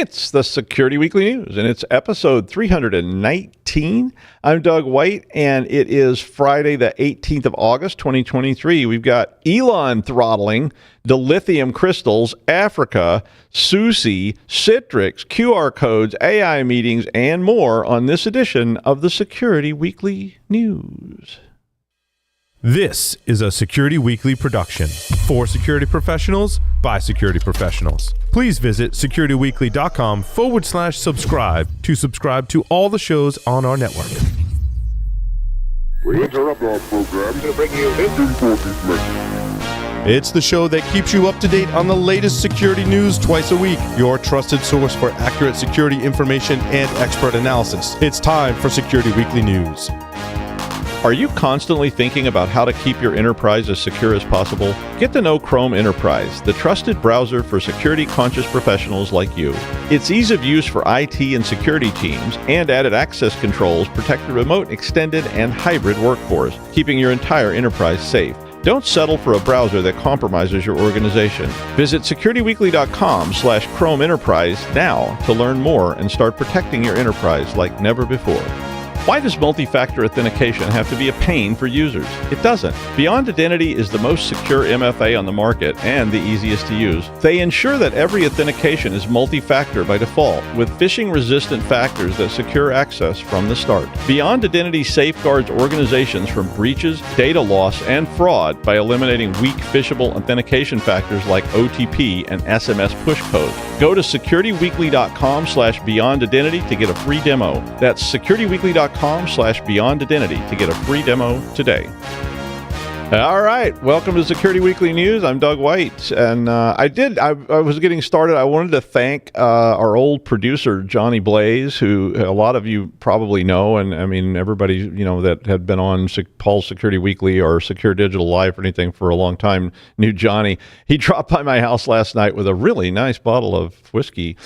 It's the Security Weekly News, and it's episode 319. I'm Doug White, and it is Friday, the 18th of August, 2023. We've got Elon throttling, Dilithium crystals, Africa, Suse, Citrix, QR codes, AI meetings, and more on this edition of the Security Weekly News. This is a Security Weekly production for security professionals by security professionals. Please visit securityweekly.com/subscribe to subscribe to all the shows on our network. We interrupt our program to bring you this important message. It's the show that keeps you up to date on the latest security news twice a week. Your trusted source for accurate security information and expert analysis. It's time for Security Weekly News. Are you constantly thinking about how to keep your enterprise as secure as possible? Get to know Chrome Enterprise, the trusted browser for security-conscious professionals like you. Its ease of use for IT and security teams and added access controls protect the remote, extended, and hybrid workforce, keeping your entire enterprise safe. Don't settle for a browser that compromises your organization. Visit securityweekly.com/Chrome Enterprise now to learn more and start protecting your enterprise like never before. Why does multi-factor authentication have to be a pain for users? It doesn't. Beyond Identity is the most secure MFA on the market and the easiest to use. They ensure that every authentication is multi-factor by default, with phishing-resistant factors that secure access from the start. Beyond Identity safeguards organizations from breaches, data loss, and fraud by eliminating weak phishable authentication factors like OTP and SMS push code. Go to securityweekly.com/Beyond Identity to get a free demo. That's securityweekly.com/Beyond Identity to get a free demo today. All right, welcome to Security Weekly News. I'm Doug White, and I was getting started. I wanted to thank our old producer, Johnny Blaze, who a lot of you probably know, and I mean, everybody, that had been on Paul's Security Weekly or Secure Digital Live or anything for a long time knew Johnny. He dropped by my house last night with a really nice bottle of whiskey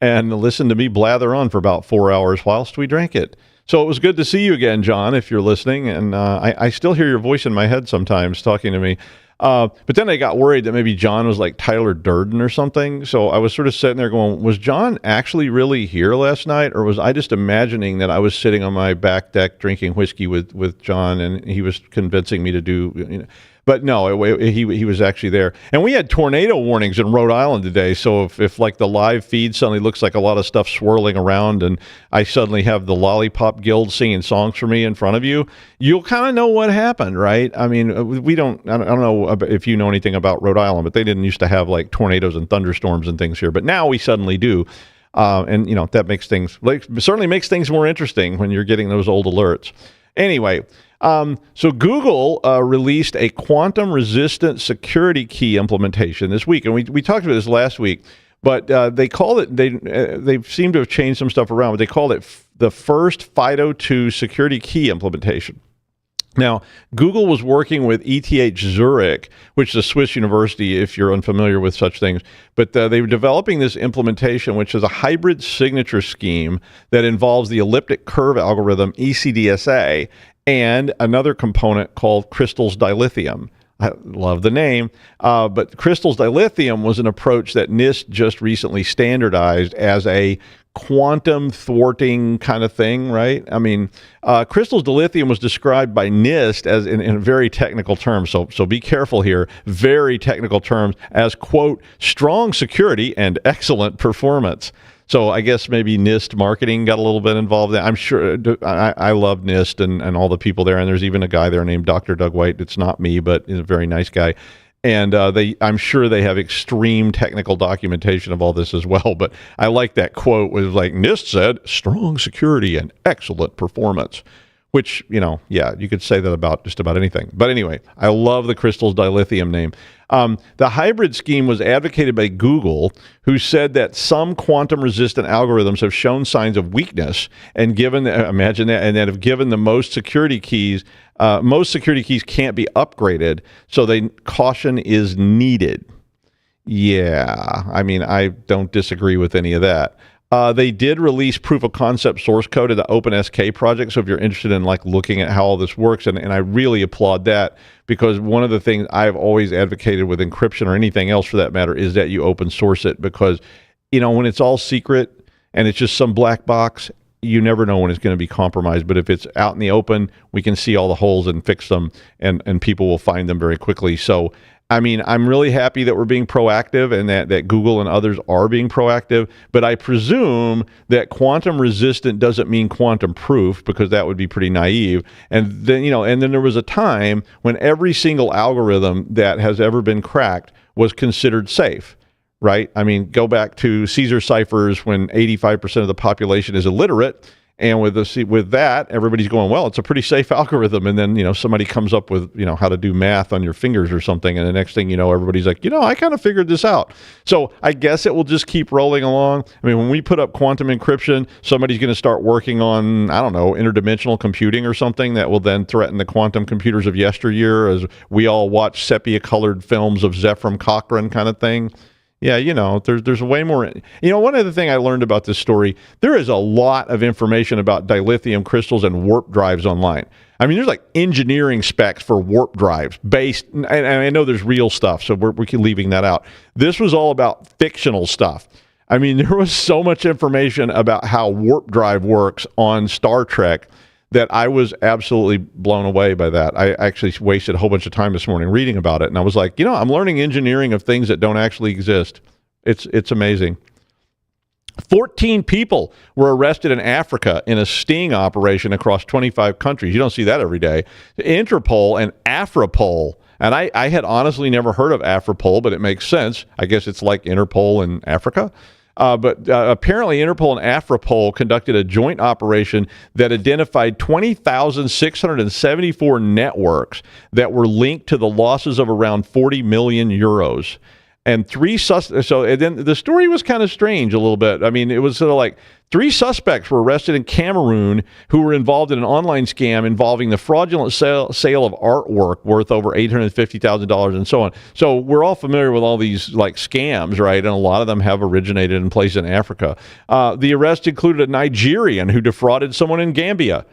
and listened to me blather on for about 4 hours whilst we drank it. So it was good to see you again, John, if you're listening. And I still hear your voice in my head sometimes talking to me. But then I got worried that maybe John was like Tyler Durden or something. So I was sort of sitting there going, was John actually really here last night? Or was I just imagining that I was sitting on my back deck drinking whiskey with John and he was convincing me to do, But no, he was actually there. And we had tornado warnings in Rhode Island today. So if like the live feed suddenly looks like a lot of stuff swirling around and I suddenly have the Lollipop Guild singing songs for me in front of you, you'll kind of know what happened, right? I mean, I don't know if you know anything about Rhode Island, but they didn't used to have like tornadoes and thunderstorms and things here. But now we suddenly do. And that makes things, certainly makes things more interesting when you're getting those old alerts. Anyway, so Google released a quantum-resistant security key implementation this week, and we talked about this last week. But they called it. They seem to have changed some stuff around. But they called it the first FIDO2 security key implementation. Now, Google was working with ETH Zurich, which is a Swiss university, if you're unfamiliar with such things. But they were developing this implementation, which is a hybrid signature scheme that involves the elliptic curve algorithm, ECDSA, and another component called Crystals Dilithium. I love the name, but Crystals Dilithium was an approach that NIST just recently standardized as a quantum thwarting kind of thing, right? I mean, Crystals Dilithium was described by NIST as in very technical terms, so be careful here, very technical terms, as, quote, strong security and excellent performance. So I guess maybe NIST marketing got a little bit involved. I'm sure I love NIST and all the people there. And there's even a guy there named Dr. Doug White. It's not me, but he's a very nice guy. And I'm sure they have extreme technical documentation of all this as well. But I like that quote was like, NIST said, strong security and excellent performance. Which, you could say that about just about anything. But anyway, I love the Crystals Dilithium name. The hybrid scheme was advocated by Google, who said that some quantum-resistant algorithms have shown signs of weakness and imagine that, and that have given the most security keys can't be upgraded, so caution is needed. Yeah, I mean, I don't disagree with any of that. They did release proof of concept source code of the OpenSK project. So if you're interested in looking at how all this works, and I really applaud that, because one of the things I've always advocated with encryption or anything else for that matter is that you open source it, because when it's all secret and it's just some black box, you never know when it's going to be compromised. But if it's out in the open, we can see all the holes and fix them, and people will find them very quickly. So, I mean, I'm really happy that we're being proactive and that Google and others are being proactive. But I presume that quantum resistant doesn't mean quantum proof, because that would be pretty naive. And then, and then there was a time when every single algorithm that has ever been cracked was considered safe. Right? I mean, go back to Caesar ciphers when 85% of the population is illiterate. And with that, everybody's going, well, it's a pretty safe algorithm. And then, somebody comes up with, how to do math on your fingers or something. And the next thing you know, everybody's like, I kind of figured this out. So I guess it will just keep rolling along. I mean, when we put up quantum encryption, somebody's going to start working on, I don't know, interdimensional computing or something that will then threaten the quantum computers of yesteryear, as we all watch sepia-colored films of Zephram Cochrane kind of thing. Yeah, there's way more. One other thing I learned about this story, there is a lot of information about dilithium crystals and warp drives online. I mean, there's like engineering specs for warp drives based, and I know there's real stuff, so we're leaving that out. This was all about fictional stuff. I mean, there was so much information about how warp drive works on Star Trek that I was absolutely blown away by that. I actually wasted a whole bunch of time this morning reading about it, and I was like, I'm learning engineering of things that don't actually exist. It's amazing. 14 people were arrested in Africa in a sting operation across 25 countries. You don't see that every day. Interpol and Afripol. And I had honestly never heard of Afripol, but it makes sense. I guess it's like Interpol in Africa. But apparently Interpol and Afripol conducted a joint operation that identified 20,674 networks that were linked to the losses of around 40 million euros. And then the story was kind of strange a little bit. I mean, it was sort of like 3 suspects were arrested in Cameroon who were involved in an online scam involving the fraudulent sale of artwork worth over $850,000 and so on. So we're all familiar with all these like scams, right? And a lot of them have originated in places in Africa. The arrest included a Nigerian who defrauded someone in Gambia.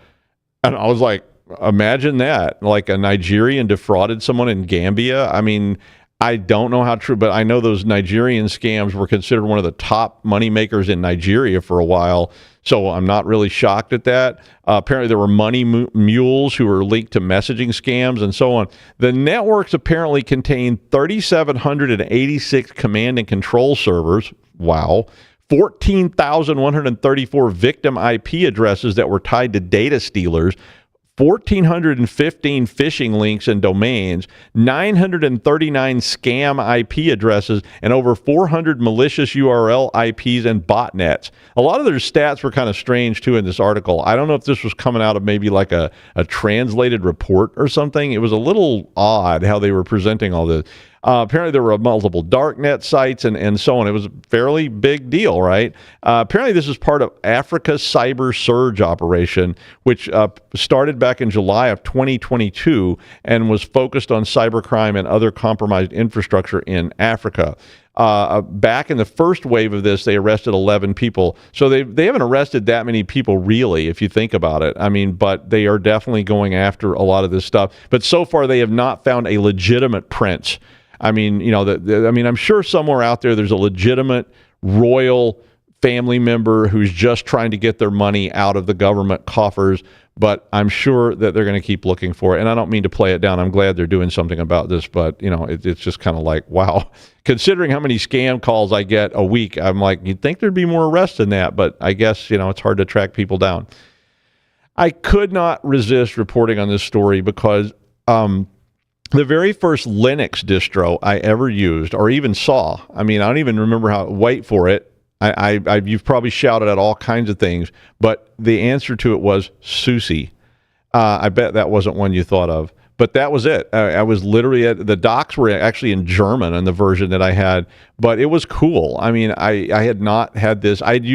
And I was like, imagine that, like a Nigerian defrauded someone in Gambia. I mean, I don't know how true, but I know those Nigerian scams were considered one of the top money makers in Nigeria for a while. So I'm not really shocked at that. Apparently there were money mules who were linked to messaging scams and so on. The networks apparently contained 3,786 command and control servers. Wow. 14,134 victim IP addresses that were tied to data stealers, 1,415 phishing links and domains, 939 scam IP addresses, and over 400 malicious URL IPs and botnets. A lot of their stats were kind of strange, too, in this article. I don't know if this was coming out of maybe like a translated report or something. It was a little odd how they were presenting all this. Apparently there were multiple darknet sites and so on. It was a fairly big deal, right? Apparently this is part of Africa's cyber surge operation, which started back in July of 2022 and was focused on cybercrime and other compromised infrastructure in Africa. Back in the first wave of this, they arrested 11 people. So they haven't arrested that many people, really, if you think about it. I mean, but they are definitely going after a lot of this stuff. But so far, they have not found a legitimate prince. I mean, I'm sure somewhere out there there's a legitimate royal family member who's just trying to get their money out of the government coffers, but I'm sure that they're going to keep looking for it. And I don't mean to play it down. I'm glad they're doing something about this, but, it's just kind of like, wow. Considering how many scam calls I get a week, I'm like, you'd think there'd be more arrests than that, but I guess, it's hard to track people down. I could not resist reporting on this story because the very first Linux distro I ever used or even saw, I mean, I don't even remember wait for it. You've probably shouted at all kinds of things, but the answer to it was Suse. I bet that wasn't one you thought of, but that was it. I was literally the docs were actually in German in the version that I had, but it was cool. I mean, I had not had this. I had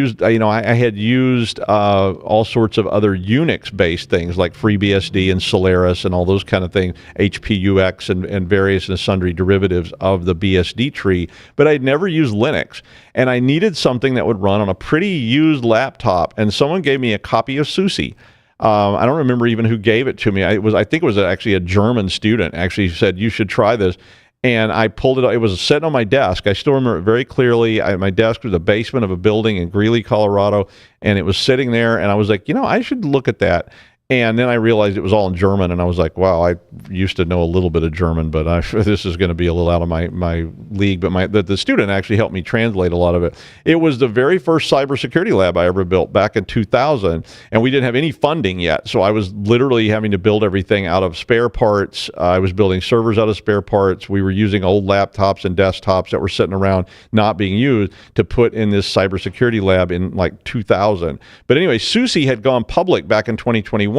used all sorts of other Unix-based things like FreeBSD and Solaris and all those kind of things, HPUX and various and sundry derivatives of the BSD tree, but I'd never used Linux. And I needed something that would run on a pretty used laptop, and someone gave me a copy of Suse. I don't remember even who gave it to me. I think it was actually a German student actually said, you should try this. and I pulled it. It was sitting on my desk. I still remember it very clearly. My desk was the basement of a building in Greeley, Colorado, and it was sitting there. And I was like, I should look at that. And then I realized it was all in German, and I was like, wow, I used to know a little bit of German, but this is going to be a little out of my league. But the student actually helped me translate a lot of it. It was the very first cybersecurity lab I ever built back in 2000, and we didn't have any funding yet. So I was literally having to build everything out of spare parts. I was building servers out of spare parts. We were using old laptops and desktops that were sitting around not being used to put in this cybersecurity lab in like 2000. But anyway, Suse had gone public back in 2021.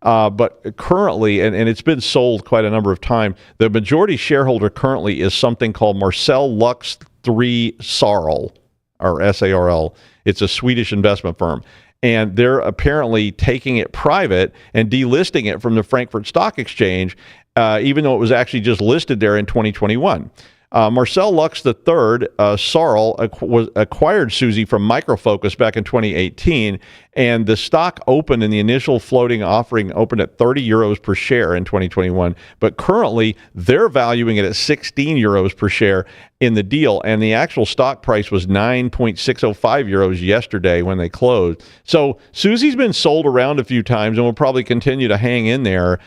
But currently, and it's been sold quite a number of times, the majority shareholder currently is something called Marcel Lux 3 Sarl, or SARL. It's a Swedish investment firm. And they're apparently taking it private and delisting it from the Frankfurt Stock Exchange, even though it was actually just listed there in 2021. Marcel Lux III, Sarl, acquired Suse from Micro Focus back in 2018, and the stock opened in the initial floating offering opened at 30 euros per share in 2021. But currently, they're valuing it at 16 euros per share in the deal, and the actual stock price was 9.605 euros yesterday when they closed. So Suse's been sold around a few times and will probably continue to hang in there.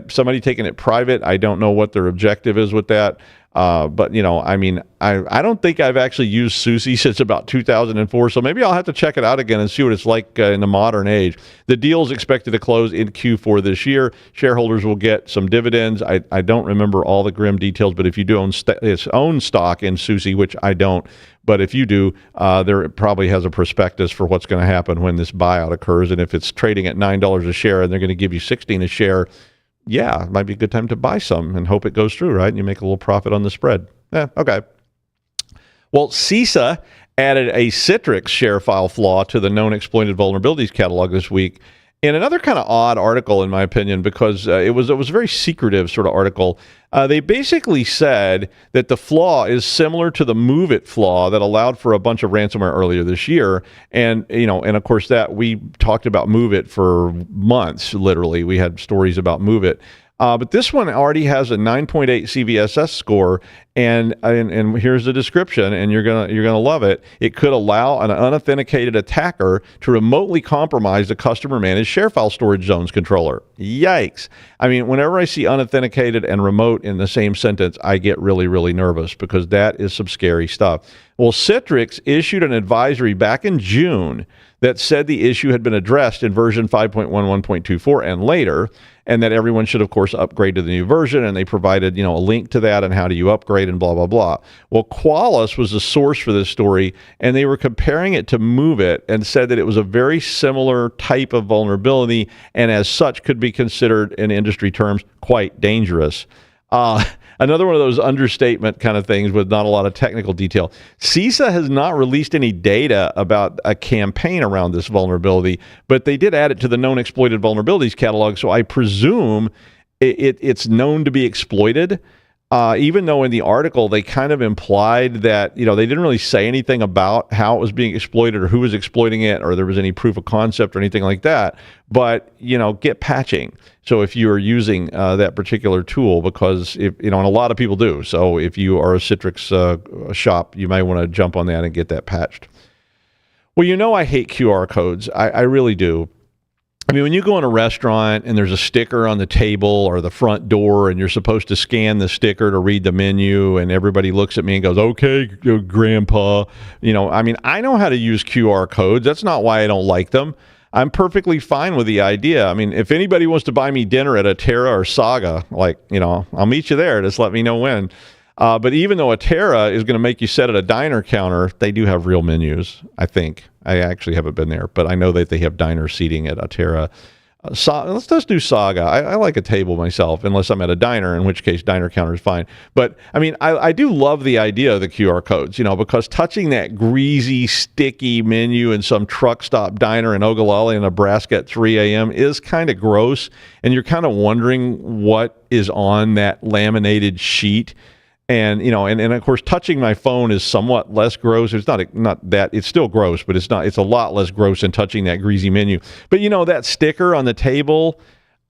Somebody taking it private, I don't know what their objective is with that. But, I don't think I've actually used Suse since about 2004, so maybe I'll have to check it out again and see what it's like in the modern age. The deal is expected to close in Q4 this year. Shareholders will get some dividends. I don't remember all the grim details, but if you do own its own stock in Suse, which I don't, but if you do, there probably has a prospectus for what's going to happen when this buyout occurs, and if it's trading at $9 a share and they're going to give you $16 a share, yeah, it might be a good time to buy some and hope it goes through, right? And you make a little profit on the spread. Okay. Well, Suse added a Citrix share file flaw to the known exploited vulnerabilities catalog this week in another kind of odd article, in my opinion, because it was a very secretive sort of article. They basically said that the flaw is similar to the Move It flaw that allowed for a bunch of ransomware earlier this year. And, and of course that we talked about Move It for months, literally. We had stories about Move It. But this one already has a 9.8 CVSS score, and here's the description, and you're gonna love it. It could allow an unauthenticated attacker to remotely compromise the customer managed share file storage zones controller. Yikes! I mean, whenever I see unauthenticated and remote in the same sentence, I get really, really nervous because that is some scary stuff. Well, Citrix issued an advisory back in June that said the issue had been addressed in version 5.11.24 and later, and that everyone should, of course, upgrade to the new version, and they provided, a link to that and how do you upgrade and blah, blah, blah. Well, Qualys was the source for this story, and they were comparing it to Move It and said that it was a very similar type of vulnerability and as such could be considered, in industry terms, quite dangerous. Another one of those understatement kind of things with not a lot of technical detail. CISA has not released any data about a campaign around this vulnerability, but they did add it to the known exploited vulnerabilities catalog, so I presume it's known to be exploited. Even though in the article they kind of implied that, they didn't really say anything about how it was being exploited or who was exploiting it or there was any proof of concept or anything like that. But, get patching. So if you are using that particular tool, because, and a lot of people do. So if you are a Citrix shop, you might want to jump on that and get that patched. Well, I hate QR codes. I really do. I mean, when you go in a restaurant and there's a sticker on the table or the front door and you're supposed to scan the sticker to read the menu and everybody looks at me and goes, okay, grandpa, I know how to use QR codes. That's not why I don't like them. I'm perfectly fine with the idea. I mean, if anybody wants to buy me dinner at Atera or Saga, I'll meet you there. Just let me know when. But even though Atera is going to make you sit at a diner counter, they do have real menus, I think. I actually haven't been there, but I know that they have diner seating at Atera. Let's just do Saga. I like a table myself, unless I'm at a diner, in which case diner counter is fine. But, I do love the idea of the QR codes, because touching that greasy, sticky menu in some truck stop diner in Ogallala, Nebraska at 3 a.m. is kind of gross, and you're kind of wondering what is on that laminated sheet. And, and of course, touching my phone is somewhat less gross. It's not that, it's still gross, but it's a lot less gross than touching that greasy menu. But, that sticker on the table,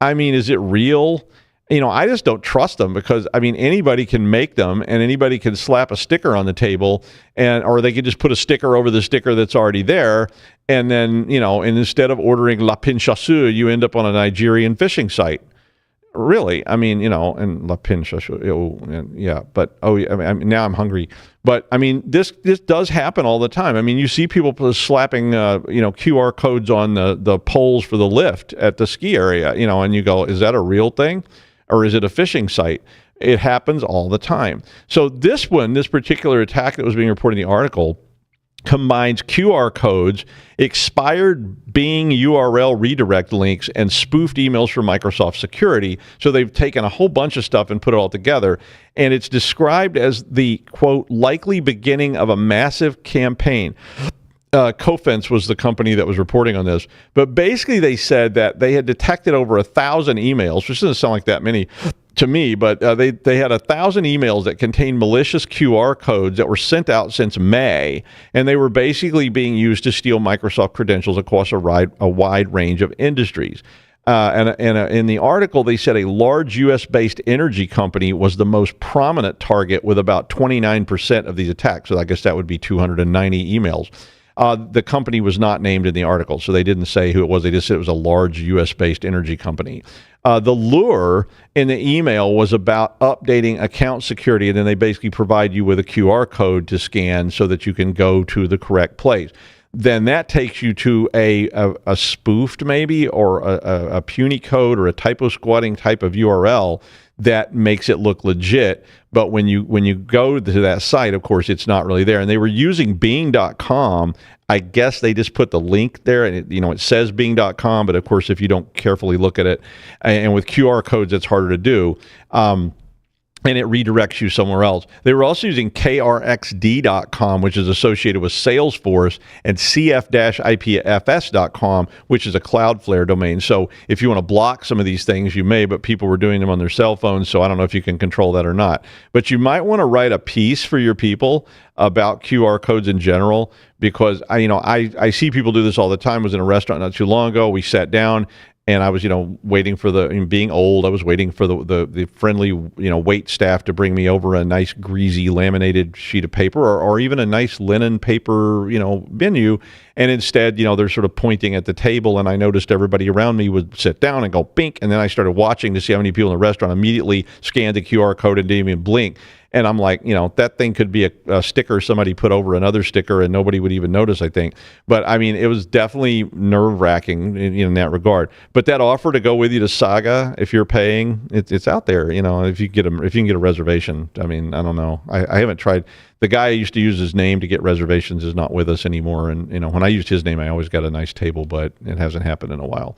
is it real? I just don't trust them because, I mean, anybody can make them and anybody can slap a sticker on the table or they could just put a sticker over the sticker that's already there. And then, and instead of ordering La Pinchassou, you end up on a Nigerian fishing site. Really? I mean, and La Pinchassou, yeah, but, I mean, now I'm hungry. But, I mean, this does happen all the time. I mean, you see people slapping, QR codes on the poles for the lift at the ski area, and you go, is that a real thing? Or is it a phishing site? It happens all the time. So this particular attack that was being reported in the article combines QR codes, expired Bing URL redirect links, and spoofed emails from Microsoft Security. So they've taken a whole bunch of stuff and put it all together. And it's described as the, quote, likely beginning of a massive campaign. Cofense was the company that was reporting on this. But basically they said that they had detected over 1,000 emails, which doesn't sound like that many to me, but they had 1,000 emails that contained malicious QR codes that were sent out since May, and they were basically being used to steal Microsoft credentials across a wide range of industries. And in the article, they said a large U.S.-based energy company was the most prominent target with about 29% of these attacks. So I guess that would be 290 emails. The company was not named in the article, so they didn't say who it was. They just said it was a large U.S.-based energy company. The lure in the email was about updating account security, and then they basically provide you with a QR code to scan so that you can go to the correct place. Then that takes you to a spoofed maybe or a puny code or a typo squatting type of URL that makes it look legit. But when you go to that site, of course, it's not really there. And they were using Bing.com. I guess they just put the link there, and it says Bing.com. But of course, if you don't carefully look at it, and with QR codes, it's harder to do. And it redirects you somewhere else. They were also using krxd.com, which is associated with Salesforce, and cf-ipfs.com, which is a Cloudflare domain. So if you want to block some of these things, you may, but people were doing them on their cell phones, so I don't know if you can control that or not. But you might want to write a piece for your people about QR codes in general, because I see people do this all the time. I was in a restaurant not too long ago. We sat down, and I was, waiting for being old, I was waiting for the friendly, wait staff to bring me over a nice greasy laminated sheet of paper or even a nice linen paper, menu. And instead, they're sort of pointing at the table, and I noticed everybody around me would sit down and go bink. And then I started watching to see how many people in the restaurant immediately scanned the QR code and didn't even blink. And I'm like, that thing could be a sticker somebody put over another sticker and nobody would even notice, I think. But I mean, it was definitely nerve-wracking in that regard. But that offer to go with you to Saga, if you're paying, it's out there. If you can get a reservation. I mean, I don't know. I haven't tried. The guy I used to use his name to get reservations is not with us anymore. And when I used his name, I always got a nice table, but it hasn't happened in a while.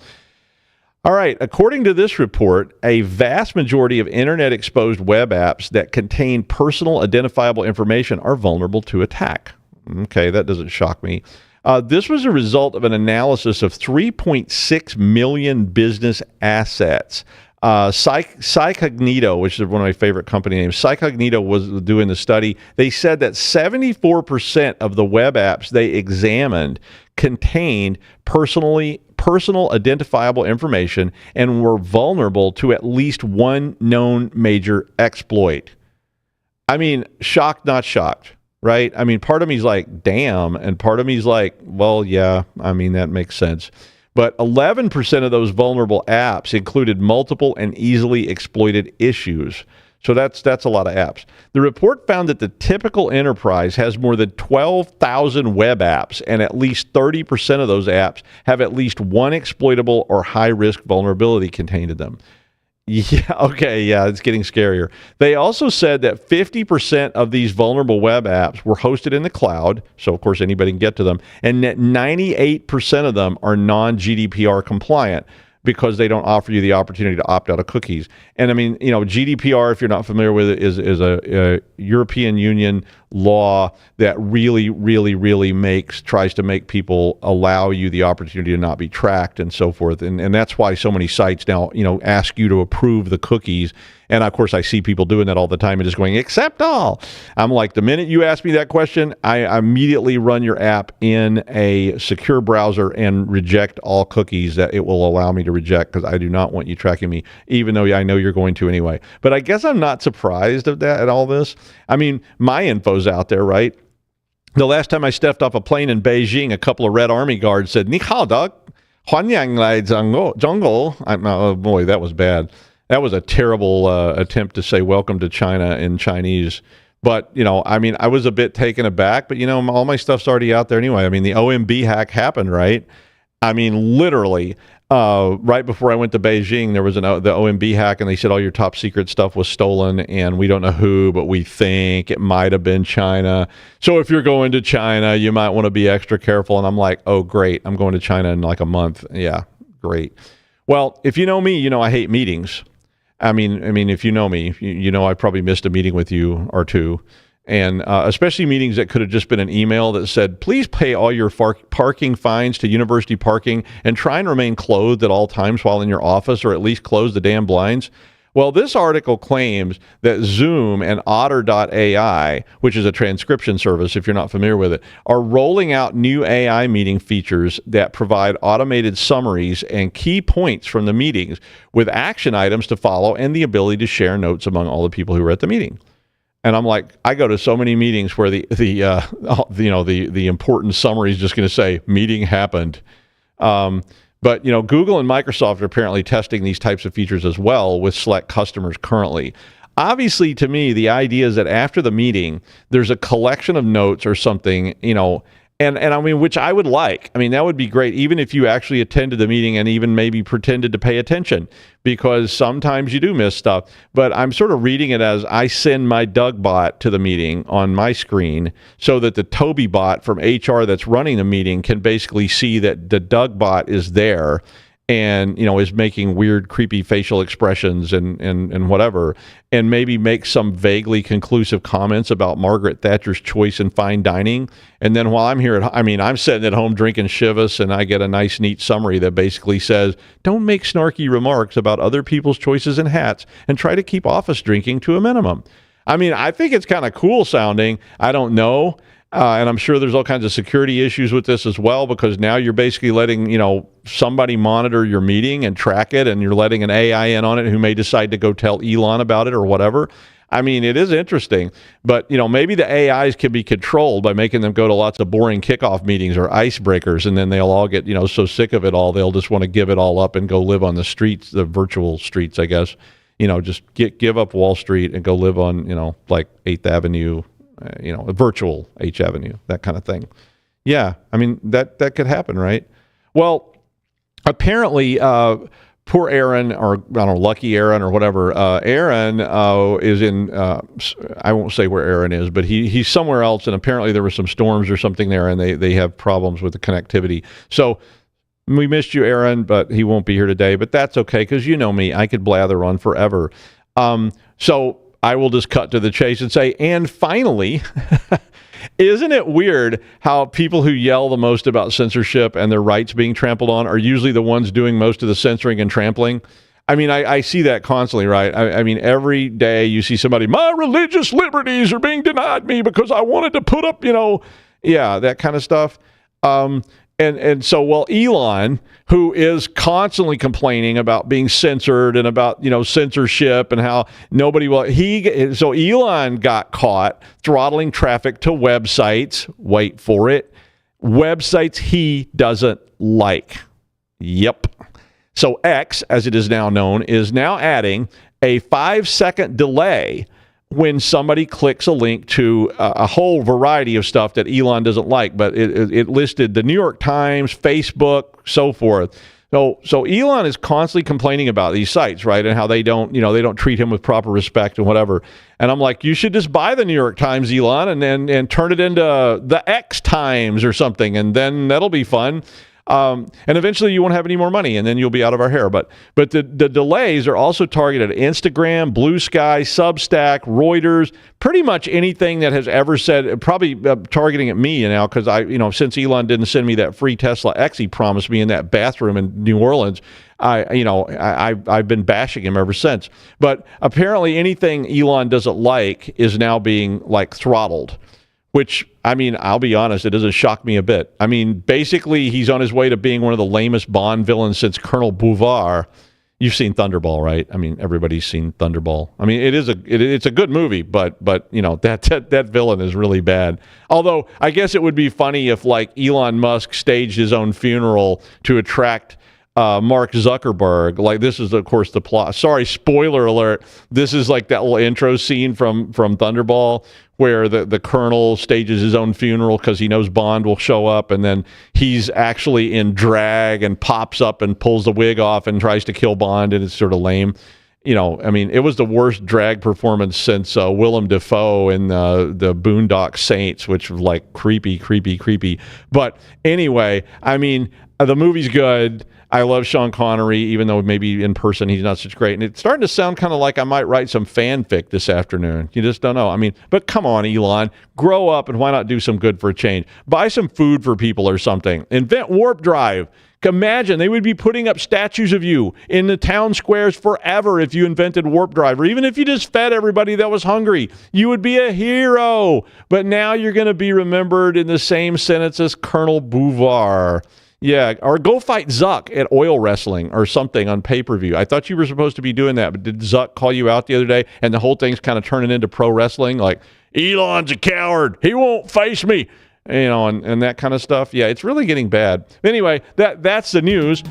All right. According to this report, a vast majority of internet-exposed web apps that contain personal identifiable information are vulnerable to attack. Okay, that doesn't shock me. This was a result of an analysis of 3.6 million business assets. Psycognito, which is one of my favorite company names, Psycognito was doing the study. They said that 74% of the web apps they examined contained personal identifiable information and were vulnerable to at least one known major exploit. I mean, shocked, not shocked, right? I mean, part of me is like, damn, and part of me is like, well, yeah, I mean, that makes sense. But 11% of those vulnerable apps included multiple and easily exploited issues. So that's a lot of apps. The report found that the typical enterprise has more than 12,000 web apps, and at least 30% of those apps have at least one exploitable or high-risk vulnerability contained in them. Yeah, okay, yeah, it's getting scarier. They also said that 50% of these vulnerable web apps were hosted in the cloud, so of course anybody can get to them, and that 98% of them are non-GDPR compliant, because they don't offer you the opportunity to opt out of cookies. And I mean, GDPR, if you're not familiar with it, is a European Union law that really, really, really tries to make people allow you the opportunity to not be tracked and so forth. And that's why so many sites now, ask you to approve the cookies. And of course, I see people doing that all the time and just going, accept all. I'm like, the minute you ask me that question, I immediately run your app in a secure browser and reject all cookies that it will allow me to reject because I do not want you tracking me, even though I know you're going to anyway. But I guess I'm not surprised of that at all this. I mean, my info's out there, right? The last time I stepped off a plane in Beijing, a couple of Red Army guards said, "Ni hao, Doug. Huanyang lai jungle." Oh boy, that was bad. That was a terrible attempt to say welcome to China in Chinese. But, I mean, I was a bit taken aback, but, all my stuff's already out there anyway. I mean, the OMB hack happened, right? I mean, literally, right before I went to Beijing, there was the OMB hack, and they said all your top secret stuff was stolen, and we don't know who, but we think it might have been China. So if you're going to China, you might want to be extra careful. And I'm like, oh, great. I'm going to China in like a month. Yeah, great. Well, if you know me, I hate meetings. I mean, if you know me, you know I probably missed a meeting with you or two, and especially meetings that could have just been an email that said, please pay all your parking fines to University Parking and try and remain clothed at all times while in your office, or at least close the damn blinds. Well, this article claims that Zoom and Otter.ai, which is a transcription service, if you're not familiar with it, are rolling out new AI meeting features that provide automated summaries and key points from the meetings with action items to follow and the ability to share notes among all the people who were at the meeting. And I'm like, I go to so many meetings where the important summary is just going to say meeting happened. But, Google and Microsoft are apparently testing these types of features as well with select customers currently. Obviously, to me, the idea is that after the meeting, there's a collection of notes or something, and I mean, which I would like. I mean, that would be great, even if you actually attended the meeting and even maybe pretended to pay attention, because sometimes you do miss stuff. But I'm sort of reading it as I send my Doug bot to the meeting on my screen so that the Toby bot from HR that's running the meeting can basically see that the Doug bot is there and, is making weird, creepy facial expressions and whatever, and maybe make some vaguely conclusive comments about Margaret Thatcher's choice in fine dining. And then while I'm here I'm sitting at home drinking Chivas, and I get a nice, neat summary that basically says, don't make snarky remarks about other people's choices in hats and try to keep office drinking to a minimum. I mean, I think it's kind of cool sounding. I don't know. And I'm sure there's all kinds of security issues with this as well, because now you're basically letting, somebody monitor your meeting and track it, and you're letting an AI in on it who may decide to go tell Elon about it or whatever. I mean, it is interesting, but, maybe the AIs can be controlled by making them go to lots of boring kickoff meetings or icebreakers, and then they'll all get, so sick of it all, they'll just want to give it all up and go live on the streets, the virtual streets, I guess, just give up Wall Street and go live on, like 8th Avenue, a virtual H Avenue, that kind of thing. Yeah, I mean, that could happen, right? Well, apparently, poor Aaran, or I don't know, lucky Aaran or whatever, Aaran is in, I won't say where Aaran is, but he's somewhere else, and apparently there were some storms or something there, and they have problems with the connectivity. So we missed you, Aaran, but he won't be here today, but that's okay, because you know me, I could blather on forever. So I will just cut to the chase and say, and finally, isn't it weird how people who yell the most about censorship and their rights being trampled on are usually the ones doing most of the censoring and trampling? I mean, I see that constantly, right? I mean, every day you see somebody, my religious liberties are being denied me because I wanted to put up, that kind of stuff. And so, well, Elon, who is constantly complaining about being censored and about, censorship and how nobody will, so Elon got caught throttling traffic to websites, wait for it, websites he doesn't like. Yep. So X, as it is now known, is now adding a 5-second delay when somebody clicks a link to a whole variety of stuff that Elon doesn't like, but it listed the New York Times, Facebook, so forth. So Elon is constantly complaining about these sites, right, and how they don't treat him with proper respect and whatever. And I'm like, you should just buy the New York Times, Elon, and turn it into the X Times or something, and then that'll be fun. And eventually you won't have any more money, and then you'll be out of our hair. But the delays are also targeted at Instagram, Blue Sky, Substack, Reuters, pretty much anything that has ever said, probably targeting at me now, because since Elon didn't send me that free Tesla X he promised me in that bathroom in New Orleans, I've been bashing him ever since. But apparently anything Elon doesn't like is now being throttled, which, I mean, I'll be honest, it doesn't shock me a bit. I mean, basically, he's on his way to being one of the lamest Bond villains since Colonel Bouvard. You've seen Thunderball, right? I mean, everybody's seen Thunderball. I mean, it's a good movie, but you know, that villain is really bad. Although, I guess it would be funny if, like, Elon Musk staged his own funeral to attract Mark Zuckerberg. Like, this is, of course, the plot. Sorry, spoiler alert. This is like that little intro scene from Thunderball where the colonel stages his own funeral because he knows Bond will show up, and then he's actually in drag and pops up and pulls the wig off and tries to kill Bond, and it's sort of lame. You know, I mean, it was the worst drag performance since Willem Dafoe in the Boondock Saints, which was like creepy. But anyway, I mean, the movie's good. I love Sean Connery, even though maybe in person he's not such great. And it's starting to sound kind of like I might write some fanfic this afternoon. You just don't know. I mean, but come on, Elon. Grow up, and why not do some good for a change? Buy some food for people or something. Invent warp drive. Imagine they would be putting up statues of you in the town squares forever if you invented warp drive, or even if you just fed everybody that was hungry. You would be a hero. But now you're going to be remembered in the same sentence as Colonel Bouvard. Yeah, or go fight Zuck at oil wrestling or something on pay-per-view. I thought you were supposed to be doing that, but did Zuck call you out the other day and the whole thing's kind of turning into pro wrestling? Like, Elon's a coward. He won't face me. You know, and that kind of stuff. Yeah, it's really getting bad. Anyway, that's the news.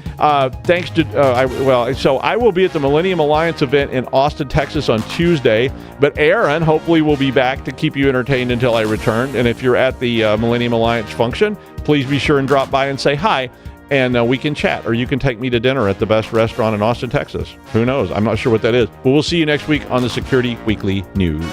Thanks to, so I will be at the Millennium Alliance event in Austin, Texas on Tuesday, but Aaran hopefully will be back to keep you entertained until I return. And if you're at the Millennium Alliance function, please be sure and drop by and say hi, and we can chat, or you can take me to dinner at the best restaurant in Austin, Texas. Who knows? I'm not sure what that is. But we'll see you next week on the Security Weekly News.